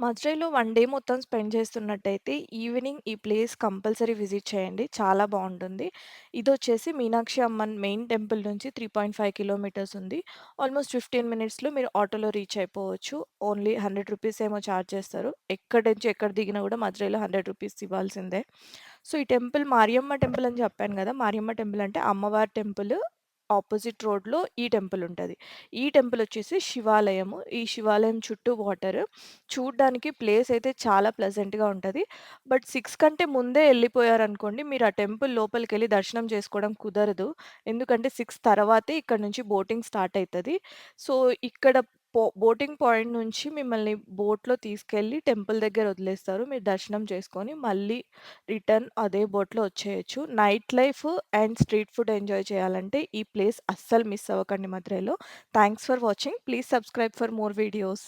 మదురైలో 1 day మొత్తం spend చేస్తున్నట్టయితే, evening ఈ place compulsory visit చేయండి. చాలా బావుంటుంది. ఇదొచ్చేసి మీనాక్షి అమ్మన్ మెయిన్ టెంపుల్ నుంచి 3.5 కిలోమీటర్స్ ఉంది. ఆల్మోస్ట్ 15 మినిట్స్‌లో మీరు ఆటోలో రీచ్ అయిపోవచ్చు. ఓన్లీ రూ. 100 ఏమో చార్జ్ చేస్తారు. ఎక్కడి నుంచి ఎక్కడ దిగినా కూడా మదురైలో రూ. 100 ఇవ్వాల్సిందే. సో, ఈ టెంపుల్ మారియమ్మ టెంపుల్ అని చెప్పాను గదా! మారియమ్మ టెంపుల్ అంటే అమ్మవారి టెంపుల్. ఆపోజిట్ రోడ్‌లో ఈ టెంపుల్ ఉంటది. ఈ టెంపుల్ వచ్చేసి శివాలయము. ఈ శివాలయం చుట్టూ వాటర్. చూడ్డానికి ప్లేస్ అయితే చాలా ప్లెజెంట్‌గా ఉంటది. బట్ 6 కంటే ముందే ఎళ్ళిపోయారనుకోండి, మీరు ఆ టెంపుల్ లోపలికెళ్ళి దర్శనం చేసుకోవడం కుదరదు. ఎందుకంటే 6 తర్వాతే ఇక్కడ నుంచి బోటింగ్ స్టార్ట్ అయితది. సో, ఇక్కడ బోటింగ్ పాయింట్ నుంచి మిమ్మల్ని బోట్‌లో తీసుకెళ్ళి టెంపుల్ దగ్గర వదిలేస్తారు. మీరు దర్శనం చేసుకొని మళ్ళీ రిటర్న్ అదే బోట్‌లో వచ్చేయొచ్చు. Night life and street food enjoy చేయాలంటే ఈ ప్లేస్ అస్సలు మిస్ అవ్వకండి మదురైలో. Thanks for watching. Please subscribe for more videos.